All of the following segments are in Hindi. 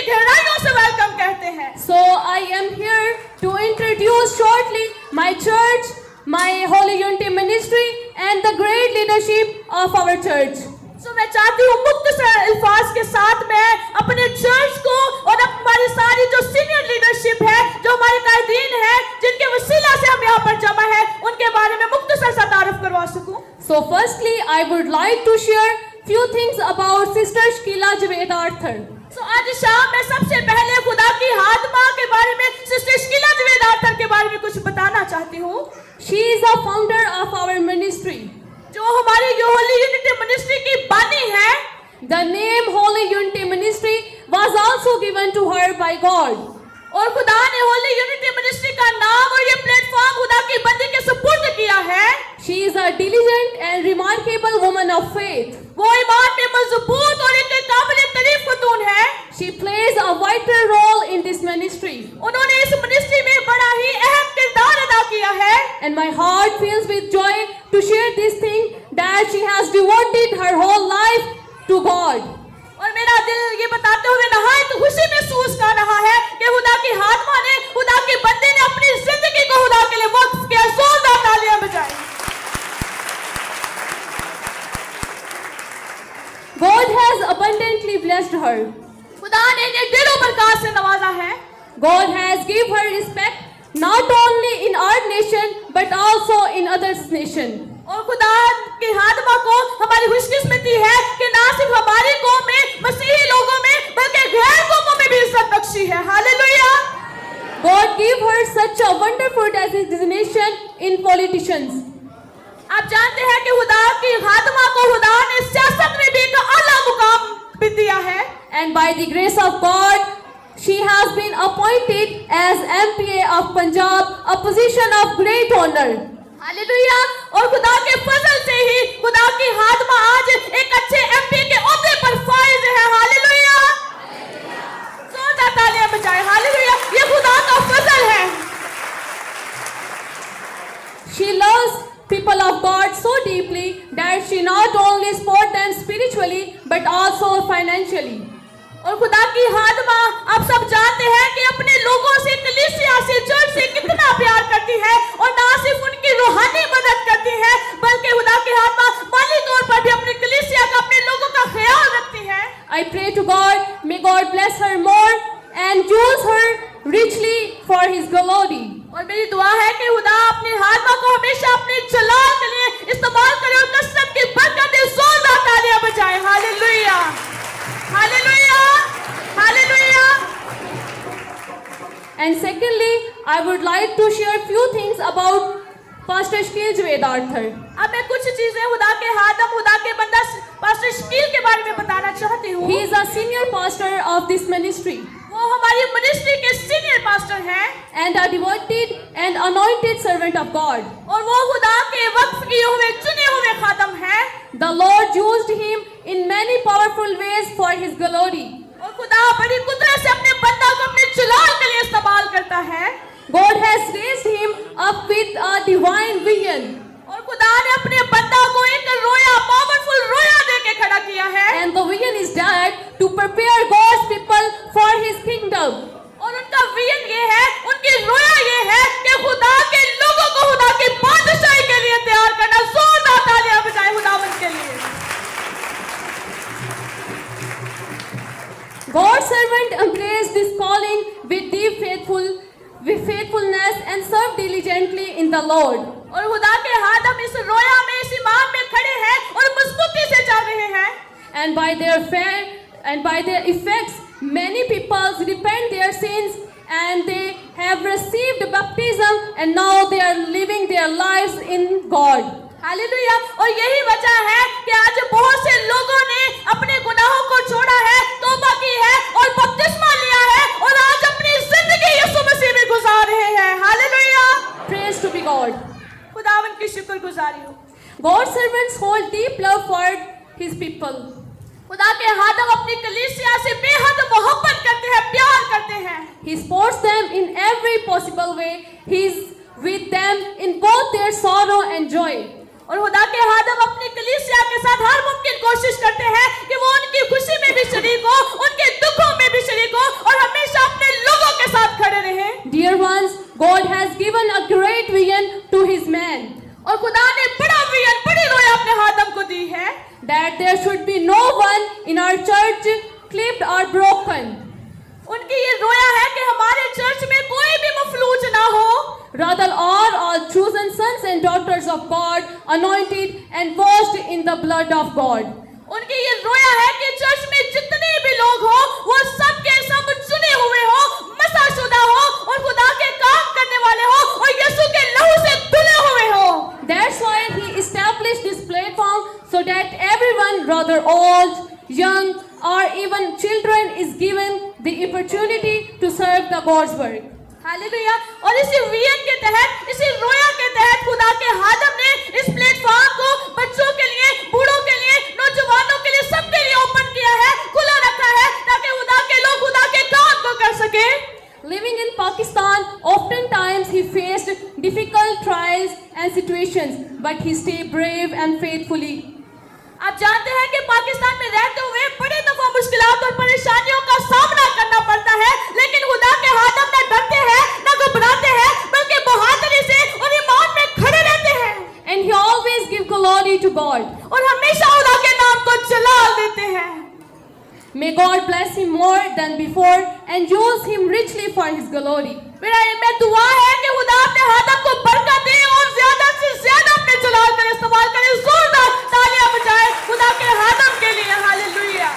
गहराइयों से वेलकम कहते हैं। So I am here to introduce shortly my church, my Holy Unity Ministry and the great leadership of our church. So मैं चाहती हूँ मुख्तसर अल्फाज के साथ मैं अपने चर्च को और हमारी सारी जो सीनियर लीडरशिप है, जो हमारे कायदीन है, जिनके वसीला से हम यहाँ पर जमा है, उनके बारे में मुख्तसर सा तारुफ करवा सकूं। So firstly, I would like to share few things about Sister Shkila Javed Arthur. So आज शाम में सबसे पहले खुदा की हादमा के बारे में सिस्टर शकीला जवेद आर्थर के बारे में कुछ बताना चाहती हूँ। She is the founder of our ministry. जो हमारी ये होली यूनिटी मिनिस्ट्री की बानी है। The name Holy Unity Ministry was also given to her by God. और खुदा ने होली यूनिटी मिनिस्ट्री का नाम और ये प्लेटफॉर्म खुदा की बंदी के सुपुर्द किया है। She is a diligent and remarkable woman of faith. वो ईमान में मजबूत और एक काबिल तारीफ खतून है। She plays a vital role in this ministry. उन्होंने इस मिनिस्ट्री में बड़ा ही अहम किरदार अदा किया है। And my heart fills with joy to share this thing that she has devoted her whole life to God. और मेरा दिल ये बताते हुए नहायत खुशी महसूस कर रहा है कि खुदा की हादमा ने, खुदा की बंदी ने अपनी जिंदगी को खुदा के लिए वक्फ किया। जोरदार तालियां बजाएं। God has abundantly blessed her. खुदा ने इन्हें दिलों बरकत से नवाजा है। God has given her respect not only in our nation but also in others' nation. और खुदा की हादमा को हमारी खुशकिस्मती है कि ना सिर्फ हमारी कौम में, मसीही लोगों में, बल्कि गैर कौमों में भी इज्जत बख्शी है। Hallelujah. God gave her such a wonderful designation in politicians. आप जानते हैं कि खुदा की हादमा को खुदा ने सियासत में भी एक आला मुकाम भी दिया है। And by the grace of God, she has been appointed as MPA of Punjab, a position of great honor. Hallelujah. और खुदा के फजल से ही खुदा की हादमा आज एक अच्छे एमपी के ओहदे पर फाइज है। हालेलुया। जोरदार तालियां बजाएं। हालेलुया। ये खुदा का फजल है। She loves people of God so deeply that she not only supports them spiritually but also financially. और खुदा की हादमा आप सब जानते हैं कि अपने लोगों से, कलीसिया से, चर्च से कितना प्यार करती है और ना सिर्फ उनकी रूहानी मदद करती है बल्कि खुदा की हादमा माली तौर पर भी अपनी कलीसिया का, अपने लोगों का ख्याल रखती है। I pray to God, may God bless her more and use her richly for His glory. और मेरी दुआ है कि खुदा अपनी हादमा को हमेशा अपने जलाल के लिए इस्तेमाल करे और कसरत की बरकत दे। जोरदार तालियां बजाएं। Hallelujah. Hallelujah. Hallelujah. And secondly, I would like to share few things about Pastor Shkil Javed Arthur. अब मैं कुछ चीजें खुदा के हादम, खुदा के बंदा पास्टर शकील के बारे में बताना चाहती हूँ। He is a senior pastor of this ministry. वो हमारी मिनिस्ट्री के सीनियर पास्टर हैं and a devoted and anointed servant of God. और वो खुदा के वक्फ किए हुए चुने हुए खादम हैं। The Lord used him in many powerful ways for His glory. और खुदा बड़ी कुदरत से अपने बंदा को अपने जलाल के लिए इस्तेमाल करता है। God has raised him up with a divine vision. और खुदा ने अपने बंदा को एक रोया, पावरफुल रोया देके खड़ा किया है। And the vision is that to prepare God's people for His kingdom. और उनका विजन ये है, उनकी रोया ये है कि खुदा के लोगों को खुदा की बादशाही के लिए तैयार करना। जोरदार तालियां बजाएं खुदावंद के लिए। God's servant embraced this calling with deep faithfulness and served diligently in the Lord. और खुदा के हादम इस रोया में, इस इमाम में खड़े हैं और मजबूती से चल रहे हैं। And by their effects, many people repent their sins and they have received baptism and now they are living their lives in God. Hallelujah. और यही वजह है कि आज बहुत से लोगों ने अपने गुनाहों को छोड़ा है, तौबा की है और बपतिस्मा लिया है और आज अपनी जिंदगी यीशु मसीह में गुजार रहे हैं। Hallelujah. Praise to be God. खुदावन की शुक्रगुजारी हो। God's servants hold deep love for His people. खुदा के हादम अपनी कलीसिया से बेहद मोहब्बत करते हैं, प्यार करते हैं। He supports them in every possible way. He is with them in both their sorrow and joy. और खुदा के हादम अपनी कलीसिया के साथ हर मुमकिन कोशिश करते हैं कि वो उनकी खुशी में भी शरीक हो, उनके दुखों में भी शरीक हो one in our church clipped or broken. उनकी ये रोया है कि हमारे चर्च में कोई भी मफलूज ना हो, Rather, all chosen sons and daughters of God, anointed and washed in the blood of God. उनकी ये रोया है कि चर्च में जितने भी लोग हो वो सब के सब चुने हुए हो, मसाशुदा हो और खुदा के काम करने वाले हो और यीशु के लहू से धुले हुए हो। That's why he established this platform so that everyone, rather old, young, or even children, is given the opportunity to serve the God's work. Hallelujah. और इसी विजन के तहत, इसी रोया के तहत खुदा के हादम ने इस प्लेटफॉर्म को बच्चों के लिए, बूढ़ों के लिए, नौजवानों के लिए, सबके लिए ओपन किया है, खुला रखा है ताकि खुदा के लोग खुदा के काम को कर सके। Living in Pakistan, oftentimes he faced difficult trials and situations, but he stayed brave and faithfully. आप जानते हैं कि पाकिस्तान में रहते हुए बड़ी दफा मुश्किलात और परेशानियों का सामना करना पड़ता है, लेकिन खुदा के हादम न डरते हैं, न घबराते हैं, बल्कि बहादुरी से और ईमान में खड़े रहते हैं। And he always gives glory to God. और हमेशा खुदा के नाम को जलाल देते हैं। May God bless him more than before and use him richly for his glory. मैं दुआ है कि खुदा अपने हादम को बरकत दे और ज्यादा से ज्यादा अपने जलाल का इस्तेमाल करे। जोरदार तालियां बजाएं खुदा के हादम के लिए। Hallelujah.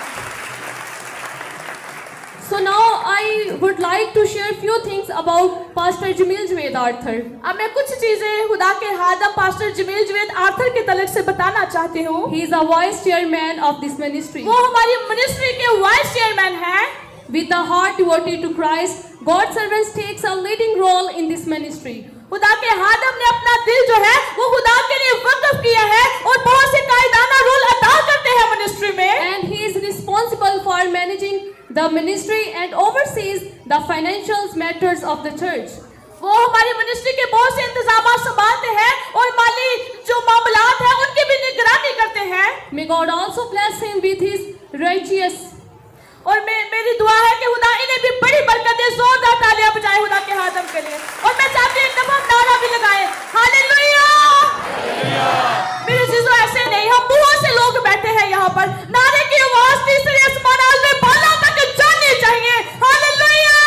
So now I would like to share a few things about Pastor Jamil Javed Arthur. अब मैं कुछ चीजें खुदा के हादम पास्टर जमील जवेद आर्थर के तलक से बताना चाहती हूँ। He is a vice chairman of this ministry. वो हमारी मिनिस्ट्री के वाइस चेयरमैन हैं। With a heart devoted to Christ, God's servants takes a leading role in this ministry. खुदा के हादम ने अपना दिल जो है वो खुदा के लिए वक्फ किया है और बहुत से कायदाना रोल अदा करते हैं मिनिस्ट्री में। And he is responsible for managing the ministry and oversees the financial matters of the church. वो हमारी मिनिस्ट्री के बहुत से इंतजाम संभालते हैं और माली जो मामलात हैं उनकी भी निगरानी करते हैं। May God also bless him with his righteous. और मेरी दुआ है कि खुदा इन्हें भी बड़ी बरकत दे। जोरदार तालियां बजाएं खुदा के हादम के लिए। और मैं चाहती हूं एक दफा नारा भी लगाएं, हालेलुया। मेरे चीजों ऐसे नहीं, हम बहुत से लोग बैठे हैं यहाँ पर, नारे की आवाज तीसरे आसमान में बाला तक जानी चाहिए। Hallelujah,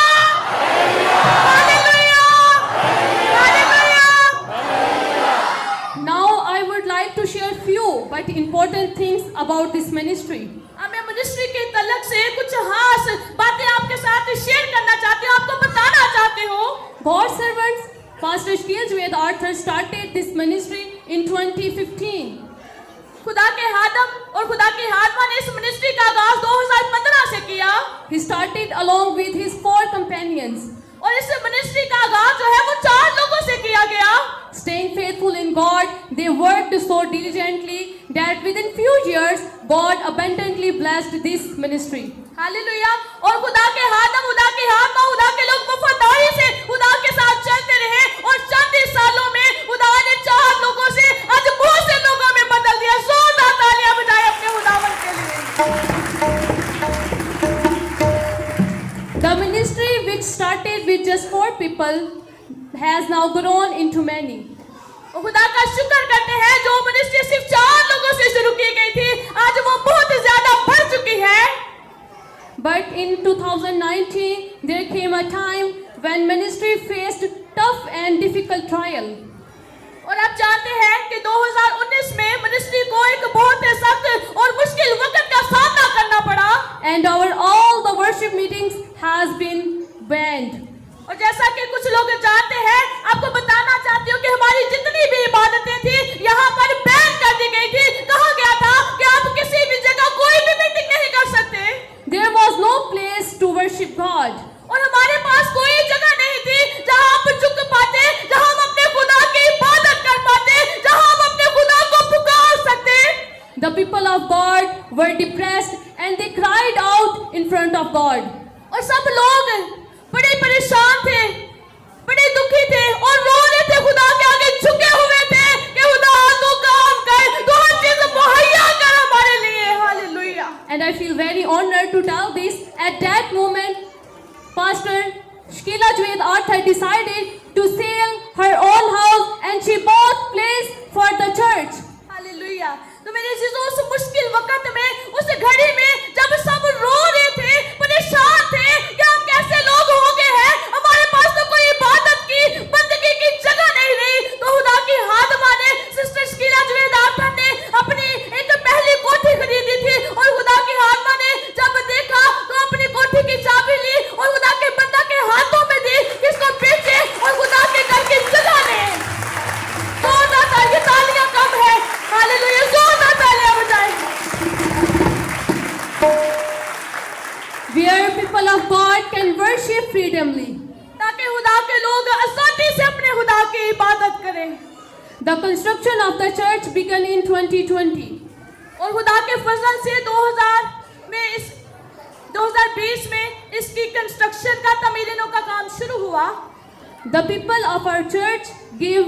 hallelujah, hallelujah. Now I would like to share few but important things about this ministry. अब मैं मिनिस्ट्री के तलक से कुछ खास बातें आपके साथ शेयर करना चाहती हूँ, आपको बताना चाहती हूँ। God's servants, Pastor Jamil Javed Arthur started this ministry in 2015. खुदा के हादम और खुदा की हादमा ने इस मिनिस्ट्री का आगाज 2015 से किया। He started along with his 4 companions. और इस मिनिस्ट्री का आगाज जो है वो 4 लोगों से किया गया। Staying faithful in God, they worked so diligently that within few years, God abundantly blessed this ministry. Hallelujah. और खुदा के हादम, खुदा की हादमा, खुदा के लोग वफादारी से खुदा के साथ चलते रहे और चंद ही सालों में खुदा ने 4 लोगों से आज बहुत से लोगों में बदल दिया। जोरदार तालियां बजाएं अपने खुदावंद के लिए। The ministry, which started with just 4 people, has now grown into many. खुदा का शुक्र करते हैं जो मिनिस्ट्री सिर्फ 4 लोगों से शुरू की गई थी, आज वो बहुत ज्यादा बढ़ चुकी है। But in 2019, there came a time when ministry faced tough and difficult trial. और आप जानते हैं कि 2019 में मिनिस्ट्री को एक बहुत सख्त और मुश्किल वक्त का सामना करना पड़ा। And all the worship meetings has been banned. और जैसा कि कुछ लोग जानते हैं, आपको बताना चाहती हूँ कि हमारी जितनी भी इबादतें थी यहाँ पर बैन कर दी गई थी। कहा गया था कि आप किसी भी जगह कोई भी मीटिंग नहीं कर सकते। There was no place to worship God. और हमारे पास कोई जगह नहीं थी जहाँ आप झुक पाते, जहाँ हम अपने खुदा की इबादत कर पाते, जहाँ हम अपने खुदा को पुकार सकते। The people of God were depressed and they cried out in front of God. और सब लोग बड़े परेशान थे, बड़े दुखी थे और रो रहे थे, खुदा के आगे झुके हुए थे कि खुदा तू काम कर, तू हर चीज मुहैया कर हमारे लिए। Hallelujah. And I feel very honored to tell this. At that moment, Pastor Sheila Javed Arthur decided to sell her own house and she bought place for the church. Hallelujah. तो मेरे अजीजों, उस मुश्किल वक्त में, उस घड़ी में जब सब रो रहे थे, परेशान थे कि हम कैसे लोग हो गए हैं, हमारे पास तो कोई इबादत की, बंदगी की जगह नहीं रही, तो खुदा की हादमा ने, सिस्टर शकीला जवेद आर्थर ने अपनी एक पहली कोठी खरीदी थी और खुदा की हादमा ने जब देखा तो अपनी कोठी की चाबी ली और खुदा के बंदा के हाथों में दी कि इसको बेचे और खुदा के घर की जगह ले। जोरदार तालियां, तालियां कम है, हालेलुया, जोरदार तालियां बजाएं। Where people of God can worship freely. ताकि खुदा के लोग आजादी से अपने खुदा की इबादत करें। The construction of the church began in 2020. और खुदा के फजल से 2020 में इसकी कंस्ट्रक्शन का, तमीरीनों का काम शुरू हुआ। The people of our church gave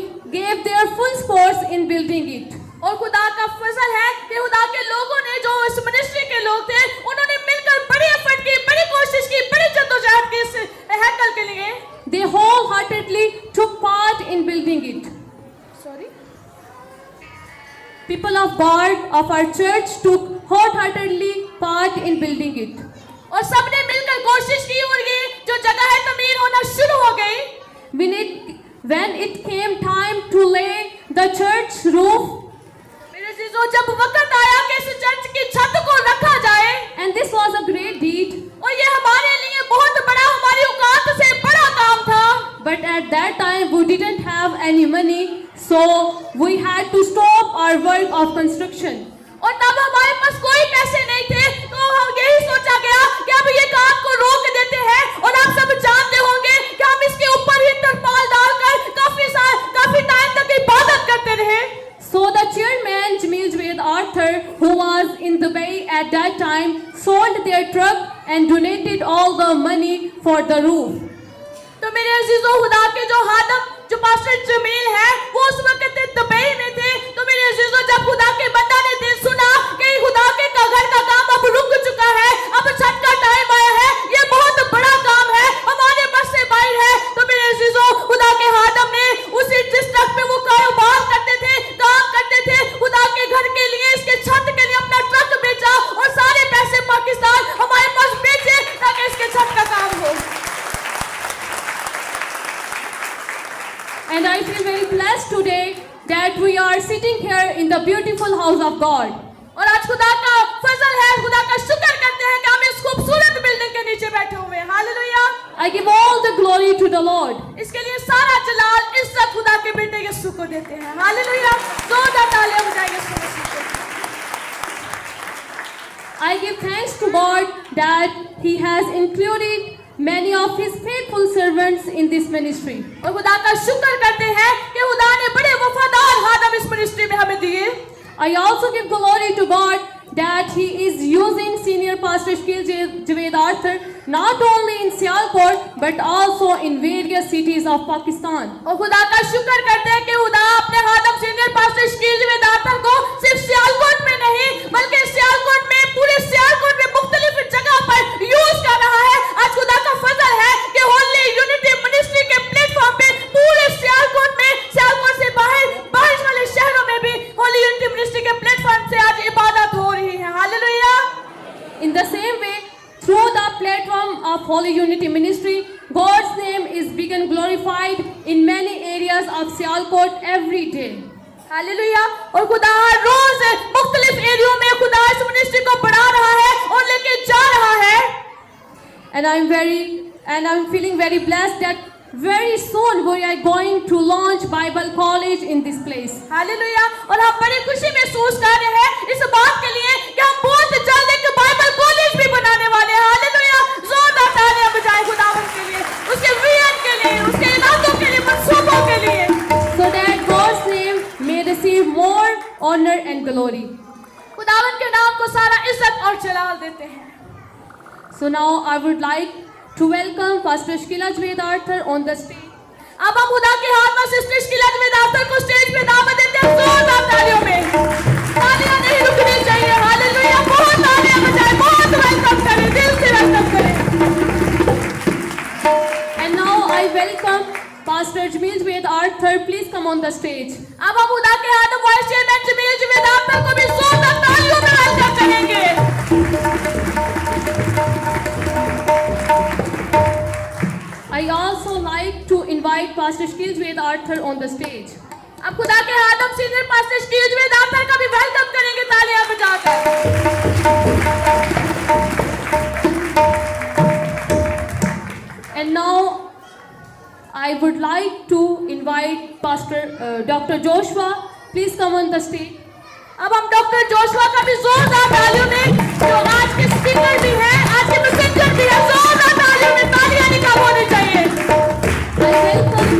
their full force in building it. और खुदा का फजल है कि खुदा के लोगों ने, जो इस मिनिस्ट्री के लोग थे, उन्होंने मिलकर बड़ी एफर्ट की, बड़ी कोशिश की, बड़ी जद्दोजहद की इस हैकल के लिए। They wholeheartedly took part in building it. Sorry, People of God of our church took wholeheartedly part in building it. और सबने मिलकर कोशिश की और ये जो जगह है तमीर होना शुरू हो गई। When it came time to lay the church roof, मेरे अजीजों, जब वक्त आया कि इस चर्च की छत को रखा जाए, and this was a great deed, और ये हमारे लिए बहुत बड़ा, हमारी औकात से बड़ा काम था, but at that time we didn't have any money, so we had to stop our work of construction. और तब हमारे पास कोई पैसे नहीं थे, तो हम यही सोचा गया कि अब ये काम को रोक देते हैं। और आप सब जानते होंगे कि हम इसके ऊपर ही तरपाल डालकर काफी टाइम तक इबादत करते रहे। So the chairman Jamil Javed Arthur, who was in Dubai at that time, sold their truck and donated all the money for the roof. तो मेरे अजीजों, खुदा के जो हादम, जो पास्टर जमील है, वो उस वक्त दुबई में थे। तो मेरे अजीजों, जब खुदा के बंदा ने दिल सुना कि खुदा के घर का काम अब रुक चुका है, अब छत का टाइम आया है, ये बहुत बड़ा काम है, हमारे बस से बाहर है, तो मेरे अजीजों, खुदा के हादम ने उसी जिस ट्रक में वो कारोबार करते थे, काम करते थे, खुदा के घर के लिए, इसके छत के लिए अपना ट्रक बेचा और सारे पैसे पाकिस्तान हमारे पास बेचे ताकि इसके छत का काम हो। And I feel very blessed today that we are sitting here in the beautiful house of God. और आज खुदा का फजल है, खुदा का शुक्र करते हैं कि हम इस खूबसूरत बिल्डिंग के नीचे बैठे हुए हैं। Hallelujah, I give all the glory to the Lord. इसके लिए सारा जलाल, इज्जत खुदा के बेटे यीशु को देते हैं। हालेलुया, जोरदार तालियां बजाएंगे यीशु मसीह को। I give thanks to God that He has included many of His faithful servants in this ministry. और खुदा का शुक्र करते हैं कि खुदा ने बड़े वफादार हादम इस मिनिस्ट्री में हमें दिए। I also give glory to God that He is using Senior Pastor Shakila Javed Arthur not only in Sialkot but also in various cities of Pakistan. और खुदा का शुक्र करते हैं कि खुदा अपने हादम senior pastor Shakeel Javed Arthur को सिर्फ सियालकोट में नहीं, बल्कि सियालकोट में, पूरे सियालकोट में मुख्तलिफ जगह पर यूज कर रहा है। आज खुदा का फजल है कि होली यूनिटी मिनिस्ट्री के प्लेटफॉर्म पे पूरे सियालकोट में, सियालकोट से बाहर वाले शहरों में भी होली यूनिटी मिनिस्ट्री के प्लेटफॉर्म से आज इबादत हो रही है। Hallelujah. In the same way, through the platform of Holy Unity Ministry, God's name is being glorified in many areas of Sialkot every day. Hallelujah. और खुदा हर रोज मुख्तलिफ एरियो में खुदा इस मिनिस्ट्री को बढ़ा रहा है और लेके जा रहा है। And I'm feeling very blessed that very soon we are going to launch Bible College in this place. Hallelujah. और हम बड़ी खुशी महसूस कर रहे हैं इस बात के लिए कि हम बहुत जल्द एक बाइबल कॉलेज भी बनाने वाले हैं। हालेलुया, जोरदार तालियां बजाएं खुदावंद के लिए, उसके विजन के लिए, उसके इरादों के लिए, मंसूबों के लिए, so that God's name may receive more honor and glory. खुदावंद के नाम को सारा इज्जत और जलाल देते हैं। So now I would like to welcome Pastor Shakila Javed Arthur on the stage. अब हम खुदा के हाथ में सिस्टर शकीला जवेद आर्थर को स्टेज पे दावत देते हैं। जोरदार तालियों में, तालियां नहीं रुकनी चाहिए। हालेलुया, बहुत तालियां बजाएं, बहुत वेलकम करें, दिल से वेलकम करें। And now I welcome Pastor Jamil Javed Arthur, please come on the stage. अब हम खुदा के हाथ vice chairman Jamil Javed Arthur को भी जोरदार तालियों में वेलकम करेंगे। I also like to invite Pastor Shakil Javed Arthur on the stage. अब खुदा के हाथ हम senior pastor Shakeel Javed Arthur का भी वेलकम करेंगे तालियां बजाकर। And now I would like to invite Pastor Dr. Joshua, please come on the stage. अब हम डॉक्टर जोशुआ का भी जोरदार तालियों में, जो आज के स्पीकर भी हैं, आज के मैसेंजर भी हैं, जोरदार तालियों में तालियां निकाल होनी चाहिए। I welcome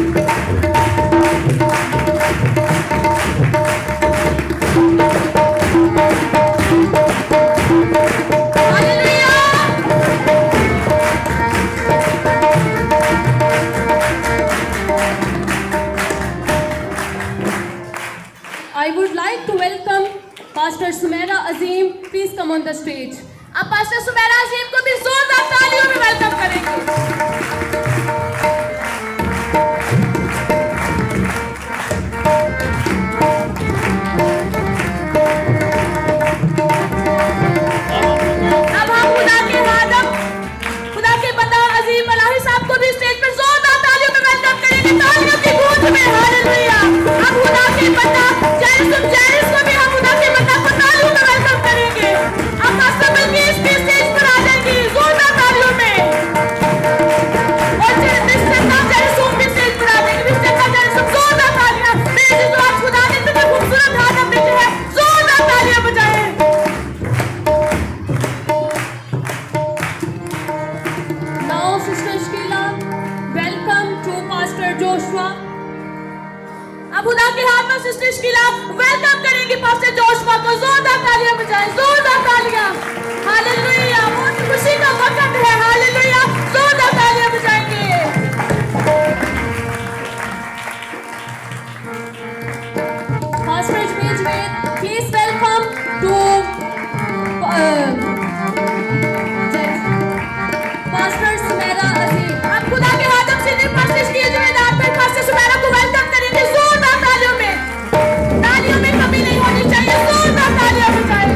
I would like to welcome Pastor Sumaira Azim, please come on the stage. अब पास्टर सुमेरा अजीम को भी जोरदार तालियों में वेलकम करेंगे। अब हम खुदा के बंदा अजीम अलाही साहब को भी स्टेज पर जोरदार तालियों में वेलकम करेंगे, तालियों की गूंज में। हालेलुया। अब खुदा के बंदा जैरिस को भी हम खुदा के बंदा को तालियों में वेलकम करेंगे। अब पास्टर बल्कीस भी स्टेज पर आ जाएंगी जोरदार तालियों में। और मिस्टर जैरिस भी स्टेज पर आ जाएंगे। मिस्टर जैरिस जोरदार तालियां। मेरे जो आज खुदा ने इतने खूबसूरत हाथ हम देखे हैं, जोरदार तालियां बजाएं। Now Sister Shkila, welcome to Pastor Joshua. अब खुदा के हाथ में सिस्टर शकीला वेलकम करेंगी पास्टर जोशुआ को, जोरदार तालियां बजाएं, जोरदार तालियां। हालेलुया। बहुत खुशी का वक्त है। हालेलुया। जोरदार तालियां बजाएंगे। Pastor Jamil Javed, please welcome to Pastor Sumaira Azim. अब खुदा के हाथ हम senior pastor Shakeel Javed Arthur pastor Sumera को वेलकम करेंगे जोरदार तालियों में। तालियों में कमी नहीं होनी चाहिए, जोरदार तालियां बजाएं।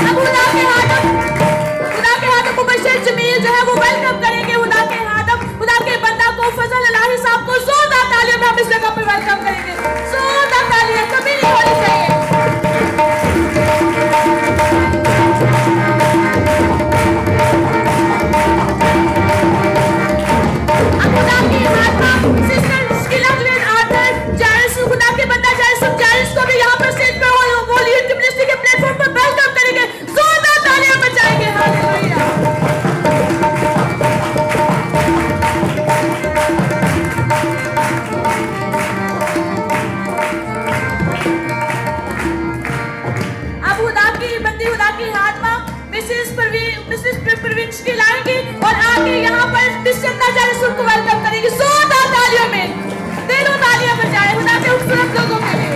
अब खुदा के हाथ मुबश्शिर जमील जो है वो वेलकम करेंगे खुदा के बंदा को फजल अलाही साहब को जोरदार तालियों में हम इस जगह पर वेलकम करेंगे। जोरदार तालियां, कमी नहीं होनी चाहिए। अब खुदा के हाथ में सिस्टर शकीला जावेद आर्थर जैरिस, खुदा के बंदा जैरिस को भी यहाँ पर स्टेज पे वॉल्यूम मिनिस्ट्री के प्लेटफॉर्म पर वेलकम करेंगे, जोरदार तालियां बजाएंगे। हालेलुया। अब खुदा की हाथ में मिसेस प्रवीण शकील आएंगी और आके यहाँ पर मिस्टर जैरिस को वेलकम करेंगी, जोरदार तालियों में। दिलों तालियां बजाएं खुदा के खूबसूरत लोगों के लिए।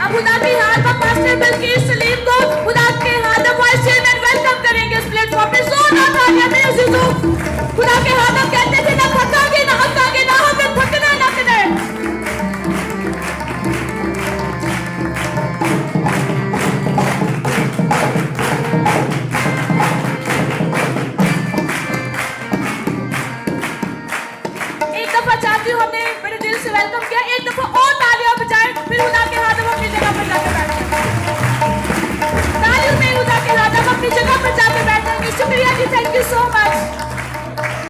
अब खुदा के हाथ में पास्टर बल्कीस सलीम को खुदा के हाथ में वाइस चेयरमैन वेलकम करेंगे इस प्लेटफॉर्म पे, जोरदार तालियां।